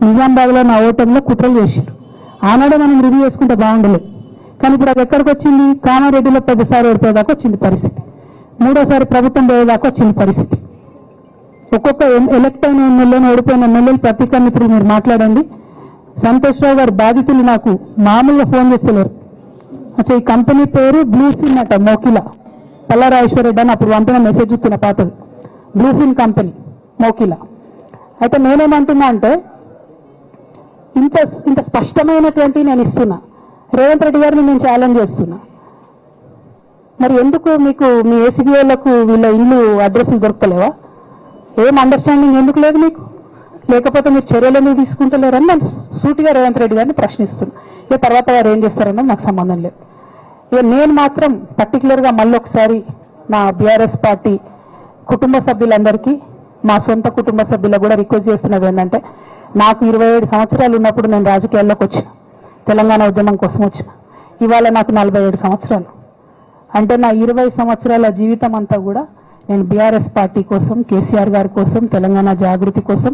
నిజామాబాద్లో నా ఓటంలో కుట్రలు చేశారు. ఆనాడే మనం రివ్యూ చేసుకుంటే బాగుండలేదు. కానీ ఇప్పుడు అది ఎక్కడికి వచ్చింది? కామారెడ్డిలో పెద్దసారి ఓడిపోయేదాకా వచ్చింది పరిస్థితి, మూడోసారి ప్రభుత్వం పోయేదాకా వచ్చింది పరిస్థితి. ఒక్కొక్క ఎలక్ట్ అయిన ఎమ్మెల్యేను, ఓడిపోయిన ఎమ్మెల్యేలు పత్రికా మిత్రులు మీరు మాట్లాడండి. సంతోష్ రావు గారి బాధితులు నాకు మామూలుగా ఫోన్ చేస్తలేరు. అచ్చా, ఈ కంపెనీ పేరు బ్లూఫిన్ అట, మోకిలా పల్లారాజేశ్వరరెడ్డి అని అప్పుడు పంపిన మెసేజ్ ఇస్తున్న పాతది, బ్లూఫిన్ కంపెనీ మోకిలా. అయితే నేనేమంటున్నా అంటే ఇంత స్పష్టమైనటువంటి నేను ఇస్తున్నా, రేవంత్ రెడ్డి గారిని నేను ఛాలెంజ్ చేస్తున్నా. మరి ఎందుకు మీకు మీ ఏసీబీ వాళ్ళకు వీళ్ళ ఇల్లు అడ్రస్లు దొరకలేవా? ఏం అండర్స్టాండింగ్ ఎందుకు లేదు మీకు? లేకపోతే మీరు చర్యలు ఎందుకు తీసుకుంటలేరని నేను సూటిగా రేవంత్ రెడ్డి గారిని ప్రశ్నిస్తున్నా. ఇక తర్వాత వారు ఏం చేస్తారన్నది నాకు సంబంధం లేదు. ఇక నేను మాత్రం పర్టికులర్గా మళ్ళీ ఒకసారి నా బీఆర్ఎస్ పార్టీ కుటుంబ సభ్యులందరికీ, మా సొంత కుటుంబ సభ్యులకు కూడా రిక్వెస్ట్ చేస్తున్నది ఏంటంటే, నాకు 27 సంవత్సరాలు ఉన్నప్పుడు నేను రాజకీయాల్లోకి వచ్చిన, తెలంగాణ ఉద్యమం కోసం వచ్చిన. ఇవాళ నాకు 47 సంవత్సరాలు. అంటే నా 20 సంవత్సరాల జీవితం అంతా కూడా నేను బీఆర్ఎస్ పార్టీ కోసం, కేసీఆర్ గారి కోసం, తెలంగాణ జాగృతి కోసం,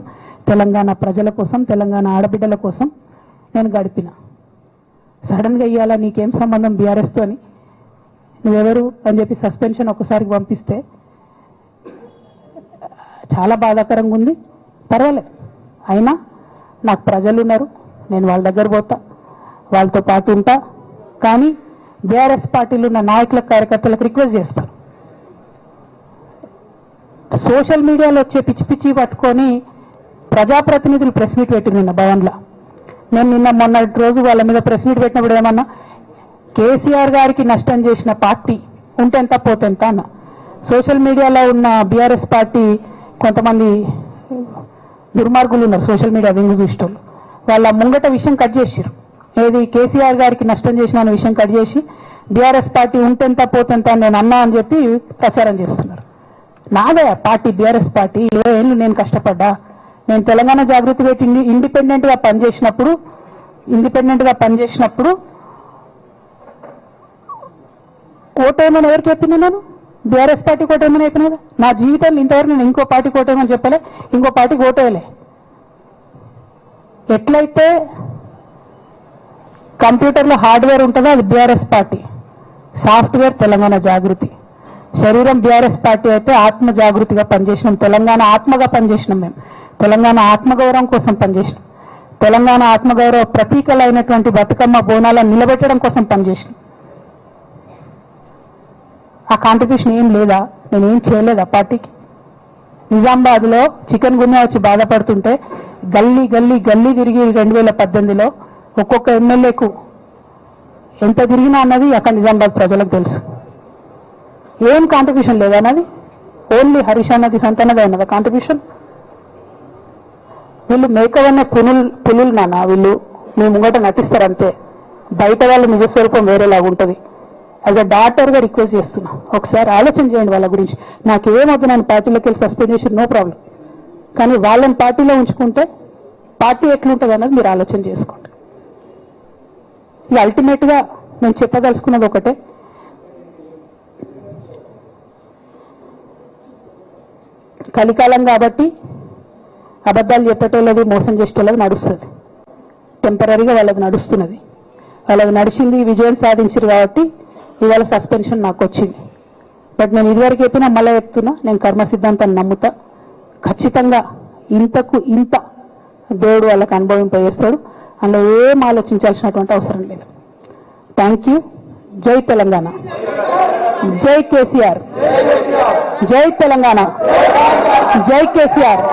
తెలంగాణ ప్రజల కోసం, తెలంగాణ ఆడబిడ్డల కోసం నేను గడిపిన. సడన్గా ఇవ్వాలా నీకేం సంబంధం బీఆర్ఎస్తో అని, నువ్వెవరు అని చెప్పి సస్పెన్షన్ ఒకసారికి పంపిస్తే చాలా బాధాకరంగా ఉంది. పర్వాలేదు, అయినా నాకు ప్రజలు ఉన్నారు, నేను వాళ్ళ దగ్గర పోతా, వాళ్ళతో పాటు ఉంటా. కానీ బీఆర్ఎస్ పార్టీలో ఉన్న నాయకులకు, కార్యకర్తలకు రిక్వెస్ట్ చేస్తాను, సోషల్ మీడియాలో వచ్చే పిచ్చి పిచ్చి పట్టుకొని ప్రజాప్రతినిధులు ప్రెస్ మీట్ పెట్టింది నిన్న భవన్లో. నేను నిన్న మొన్నటి రోజు వాళ్ళ మీద ప్రెస్ మీట్ పెట్టినప్పుడు ఏమన్నా, కేసీఆర్ గారికి నష్టం చేసిన పార్టీ ఉంటెంత పోతెంత అన్న. సోషల్ మీడియాలో ఉన్న బీఆర్ఎస్ పార్టీ కొంతమంది దుర్మార్గులు ఉన్నారు, సోషల్ మీడియా వింగు చూసేటోళ్ళు. వాళ్ళ ముంగట విషయం కట్ చేసారు, ఏది కేసీఆర్ గారికి నష్టం చేసిన విషయం కట్ చేసి బీఆర్ఎస్ పార్టీ ఉంటెంత పోతెంత నేను అన్నా అని చెప్పి ప్రచారం చేస్తున్నారు. నాదే పార్టీ బీఆర్ఎస్ పార్టీ, 20 ఏళ్ళు నేను కష్టపడ్డా. నేను తెలంగాణ జాగృతి పెట్టి ఇండిపెండెంట్గా పనిచేసినప్పుడు ఓటేమని ఎవరు చెప్పింది? నేను బీఆర్ఎస్ పార్టీ ఓటేమని చెప్పినదా? నా జీవితంలో ఇంతవరకు నేను ఇంకో పార్టీకి ఓటేమని చెప్పలే, ఇంకో పార్టీకి ఓటేయలే. ఎట్లయితే కంప్యూటర్లో హార్డ్వేర్ ఉంటుందో అది బీఆర్ఎస్ పార్టీ, సాఫ్ట్వేర్ తెలంగాణ జాగృతి. శరీరం బీఆర్ఎస్ పార్టీ అయితే ఆత్మ జాగృతిగా పనిచేసినాం, తెలంగాణ ఆత్మగా పనిచేసినాం. మేము తెలంగాణ ఆత్మగౌరవం కోసం పనిచేసినాం, తెలంగాణ ఆత్మగౌరవ ప్రతీకలైనటువంటి బతుకమ్మ బోనాలను నిలబెట్టడం కోసం పనిచేసినాం. ఆ కాంట్రిబ్యూషన్ ఏం లేదా? నేనేం చేయలేదా పార్టీకి? నిజామాబాద్లో చికెన్ గున్యా వచ్చి బాధపడుతుంటే గల్లీ గల్లీ గల్లీ తిరిగి 2018లో ఒక్కొక్క ఎమ్మెల్యేకు ఎంత తిరిగినా అన్నది అక్కడ నిజామాబాద్ ప్రజలకు తెలుసు. ఏం కాంట్రిబ్యూషన్ లేదన్నది? ఓన్లీ హరీష్ అన్నది సంతనదే అన్నది కాంట్రిబ్యూషన్. వీళ్ళు మేకవన్న పులులు నాన్న, వీళ్ళు మీ ముంగట నటిస్తారంతే, బయట వాళ్ళ నిజస్వరూపం వేరేలాగా ఉంటుంది. యాజ్ అ డాక్టర్గా రిక్వెస్ట్ చేస్తున్నా, ఒకసారి ఆలోచన చేయండి వాళ్ళ గురించి. నాకేమవుతుంది, నేను పార్టీలోకి వెళ్ళి సస్పెండ్ చేసి నో ప్రాబ్లం, కానీ వాళ్ళని పార్టీలో ఉంచుకుంటే పార్టీ ఎట్లుంటుంది అన్నది మీరు ఆలోచన చేసుకోండి. ఇక అల్టిమేట్గా నేను చెప్పదలుచుకున్నది ఒకటే, కలికాలం కాబట్టి అబద్ధాలు చెప్పేటోళ్ళది, మోసం చేసేటోళ్ళది నడుస్తుంది. టెంపరీగా వాళ్ళది నడుస్తున్నది, వాళ్ళది నడిచింది, విజయం సాధించారు కాబట్టి ఇవాళ సస్పెన్షన్ నాకు వచ్చింది. బట్ నేను ఇదివరకు చెప్పినా మళ్ళీ చెప్తున్నా, నేను కర్మ సిద్ధాంతాన్ని నమ్ముతా. ఖచ్చితంగా ఇంతకు ఇంత దేవుడు వాళ్ళకి అనుభవింపజేస్తాడు, అందులో ఏం ఆలోచించాల్సినటువంటి అవసరం లేదు. Thank you. జై తెలంగాణ, జై కేసీఆర్, జై తెలంగాణ, జై కేసీఆర్.